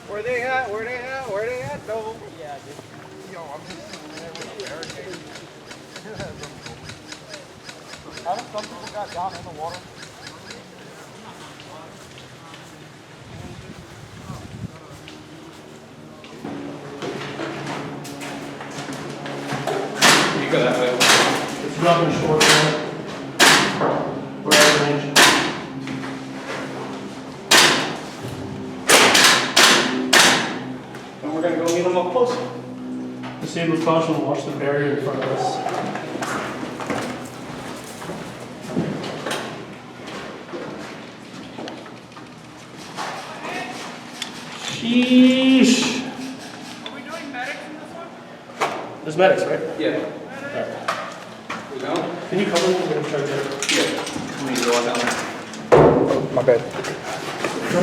Where they at? Where they at? Where they at? No. Yeah, dude. Yo, I'm just sitting there with a barricade. Haven't some people got down in the water? You go that way. It's dropping short now. We're out of range. And we're gonna go meet them up close. Proceed with caution, watch the barrier in front of us. Sheesh. Are we doing medics in this one? There's medics, right? Yeah. Alright. We go? Can you cover me? I'm gonna try to. Yeah. Let me go down there. My bad. Go.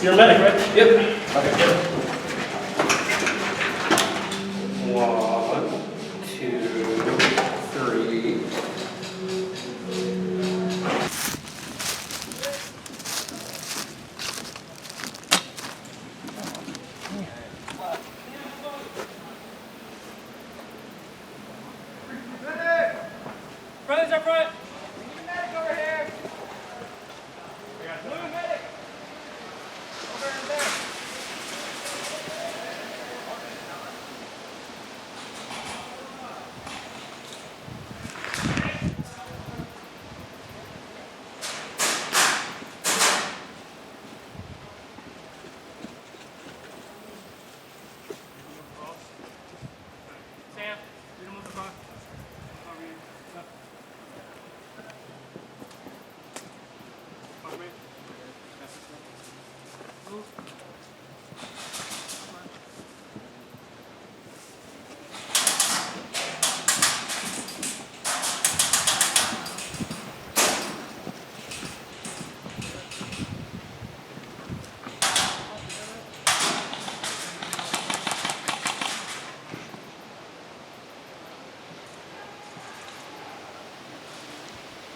You're a medic, right? Yep. Okay. Yep. 1, 2, 3. Brothers up front! Medic over here. Blue medic. Over in there. Sam, you don't move the car. Over here. Yep. Over here. Move.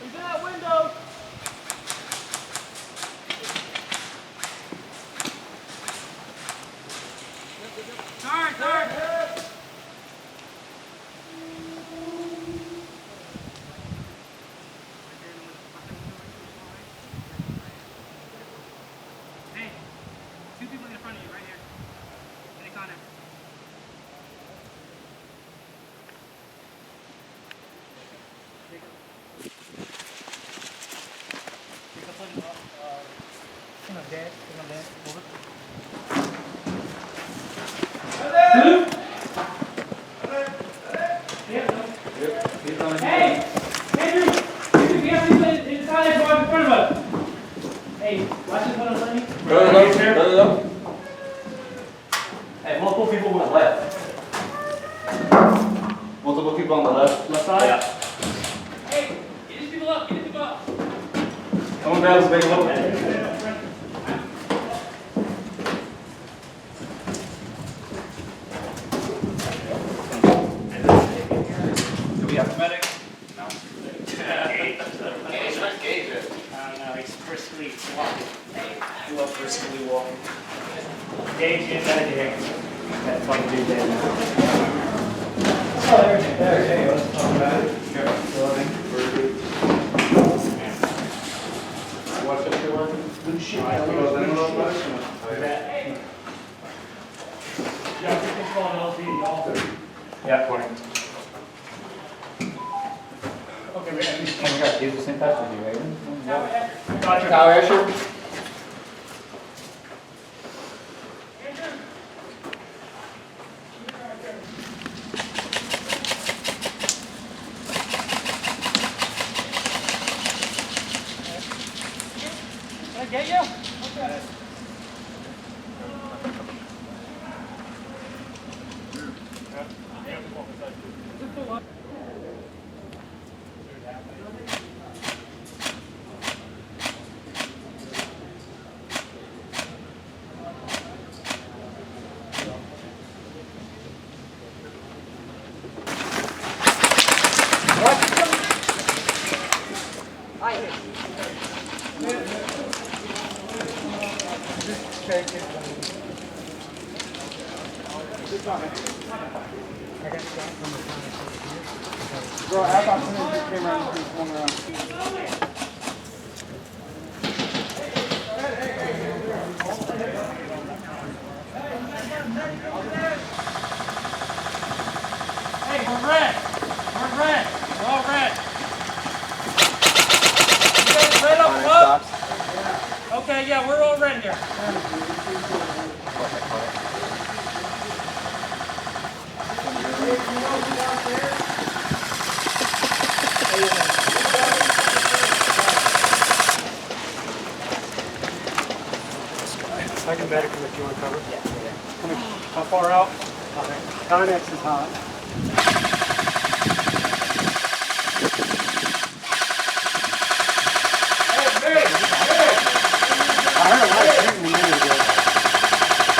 He's in that window! Turn! Hey, 2 people in front of you, right here. Any contact. Hey! Andrew! We have people in the side walk in front of us. Hey, watch this one on Sunny. No. Hey, multiple people went left. Multiple people on the left. Left side? Yeah. Hey, get these people up, Someone grab this big look. Do we have a medic? No. Gauge it. I don't know, he's briskly walking. I love briskly walking. Gauge in that here. That fucking dude there. Oh, there, let's talk about it. What's up, you're working? Good shit. Yeah, 20. Okay, we got to use the same password, right? Gotcha. Tower Asher? Can I get you? Okay. shake it. Bro, how about somebody just came around and swung around? Hey, we're red. We're red. We're all red. You guys red up above? Okay, yeah, we're all red here. I can medical if you want to cover. Yeah. How far out? Connex is hot. I heard a lot of shooting a minute ago.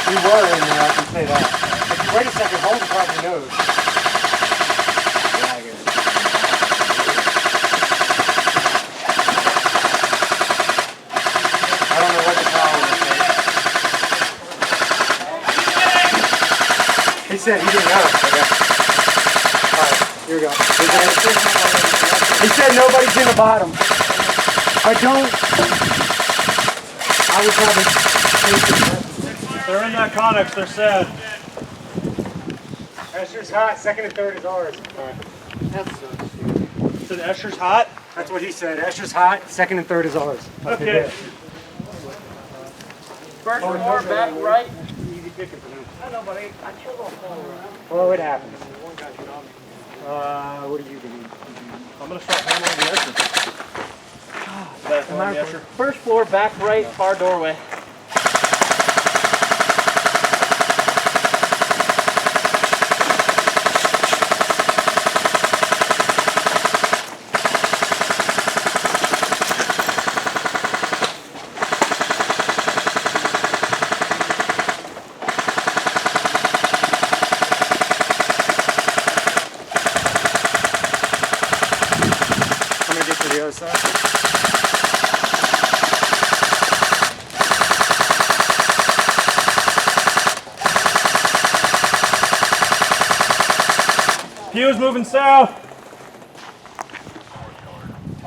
We were in there, I can say that. But wait a second, hold the probably knows. I don't know what the problem is. He said he didn't know. Okay. Alright, here we go. He said nobody's in the bottom. I was having. They're in that Connex, they're sad. Escher's hot, second and third is ours. Alright. Said Escher's hot? That's what he said. Escher's hot, second and third is ours. Okay. First floor, back right. Easy picking for them. I know, but I killed a hole. Well, it happens. What do you do? I'm going to start handling the Escher. Back on the Escher. First floor, back right, far doorway. I'm gonna get to the other side. Pew's moving south.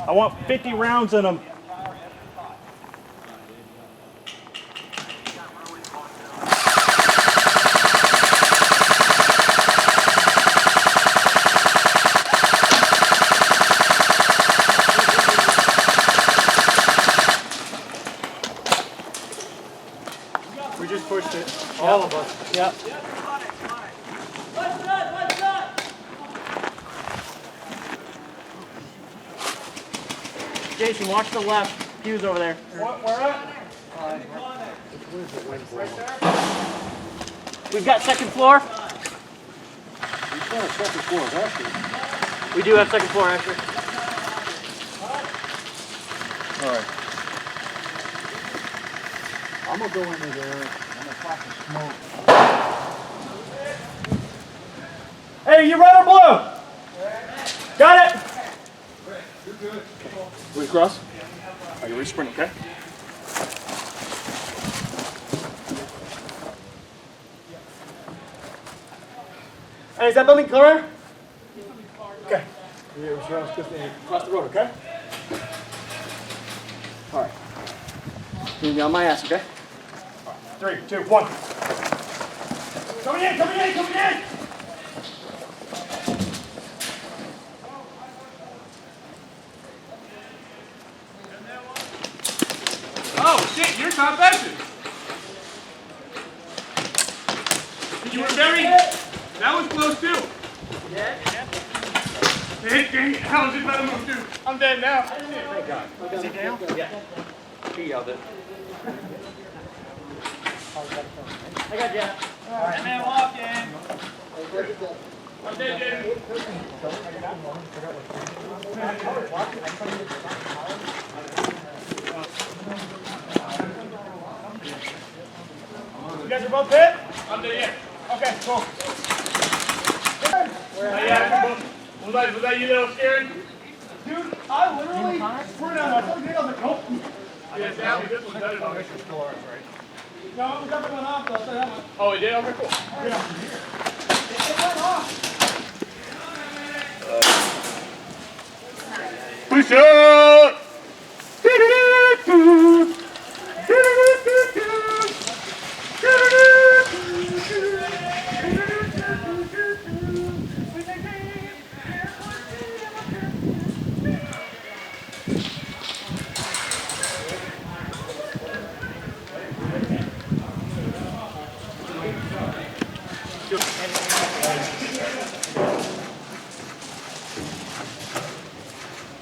I want 50 rounds in them. We just pushed it. All of us. Yep. Jason, watch the left. Pew's over there. Where at? We've got second floor. We do have second floor, actually. All right. I'm gonna go into there. I'm gonna pop some smoke. Hey, you red or blue? Got it. Will you cross? Are you ready to sprint, okay? Hey, is that building clear? Okay. Cross the road, okay? Alright. You're gonna be on my ass, okay? 3, 2, 1. Coming in, coming in, coming in! Oh, shit, you're top action. You were very... That was close, too. Yeah? Hey, dang it. How was it better move, too? I'm dead now. Thank God. Is he down? Yeah. He yelled it. I got you. And then walk in. I'm dead, dude. You guys are both hit? I'm dead, yeah. Okay, cool. Was that you that was scared? Dude, I literally screwed out. I told you I was like, nope. Yeah, this one's better than this. No, we got one off though, so that one. Oh, we did? Okay, cool. It went off. Push up!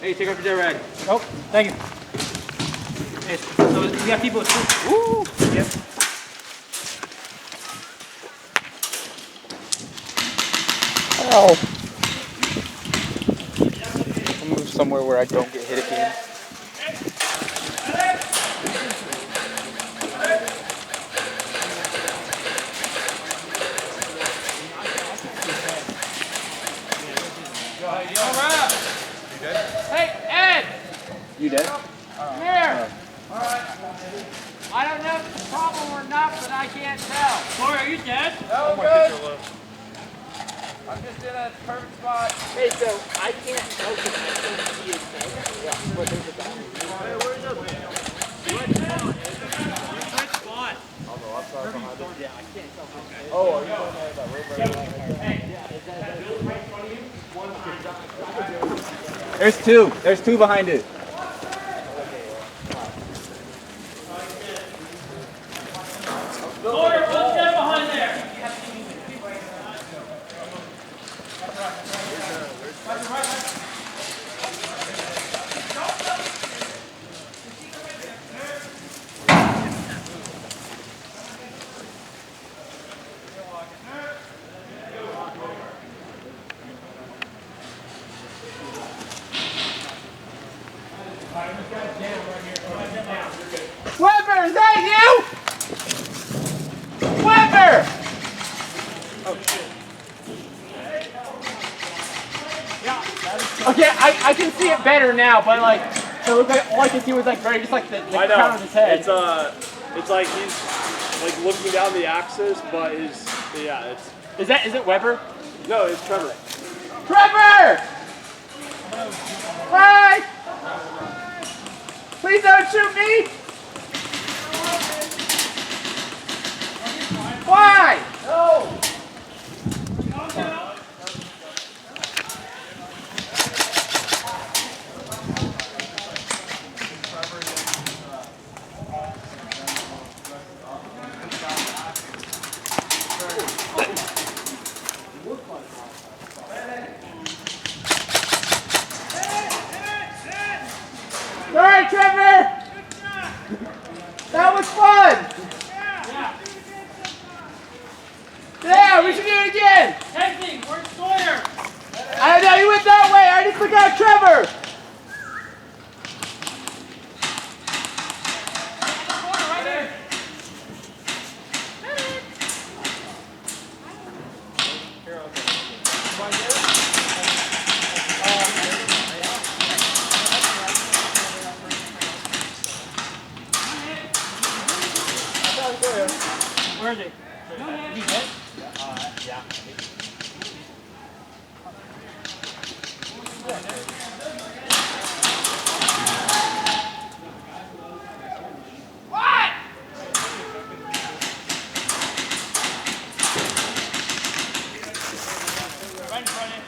Hey, take off your rag. Oh, thank you. Hey, so we got people with Woo! Yep. Ow. I'll move somewhere where I don't get hit again. Hey, Ed! You dead? Come here! I don't know if it's a problem or not, but I can't tell. Corey, are you dead? No, good. I'm just in a perfect spot. Hey, so I can't tell because I can't see his thing. Yeah, but there's a battery. Hey, where's the man? Which spot? On the left side behind it. Yeah, I can't tell. Okay. Oh, are you going there? That right. Hey, is that building right in front of you? One behind. There's two. There's two behind it. Corey, what's that behind there? Weber, is that you? Weber! Okay, I can see it better now, but like, so it looked like all I can see was like very just like the crown of his head. It's like he's like looking down the axis, but it's Is it Weber? no, it's Trevor. Trevor! Hi! Please don't shoot me! Why? No! All right, Trevor! That was fun! Yeah, we should do it again! Testing, where's Sawyer? I know you went that way, I just took out Trevor! Right there. Where is he? Is he dead? Yeah. Right in front of you.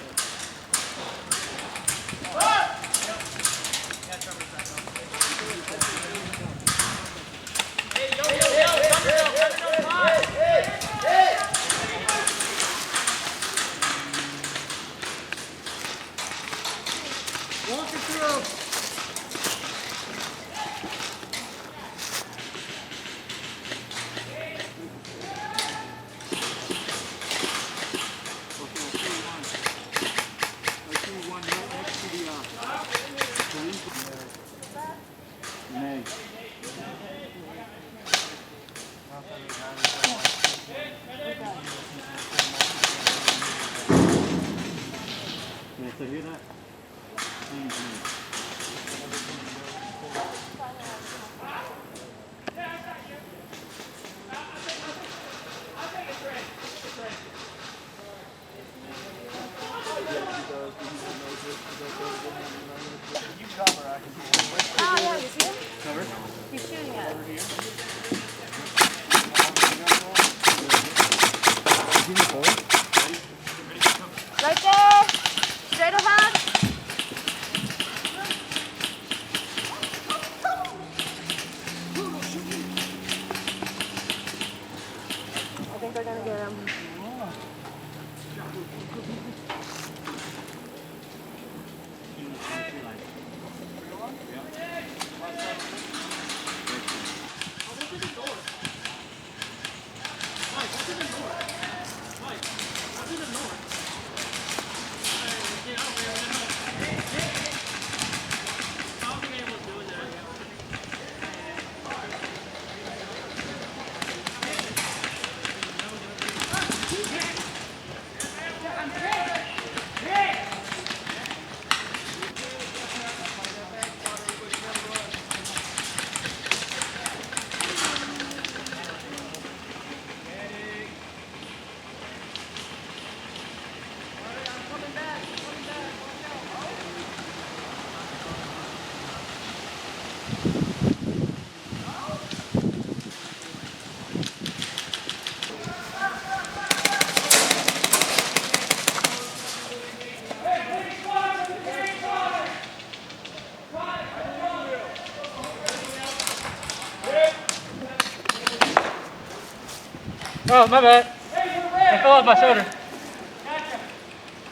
Oh, my bad. I fell off my shoulder.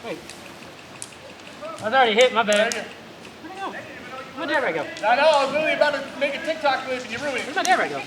Wait. I was already hit, my bad. Where'd I go? Where'd my dad go? I know, I was literally about to make a TikTok clip and you ruined it. Where'd my dad go?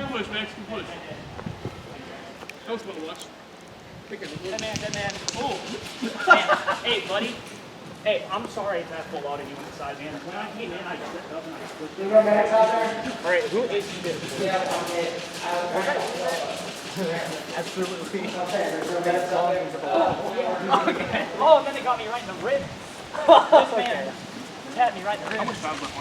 Push, Max, good push. That was fun to watch. Dead man. Oh. Man, hey, buddy. Hey, I'm sorry if that full loaded you inside, man. When I came in, I tripped up and I slipped. You got Max out there? All right, who is you? Absolutely. Okay. Oh, and then they got me right in the rib. This man tapped me right in the rib. How much time left?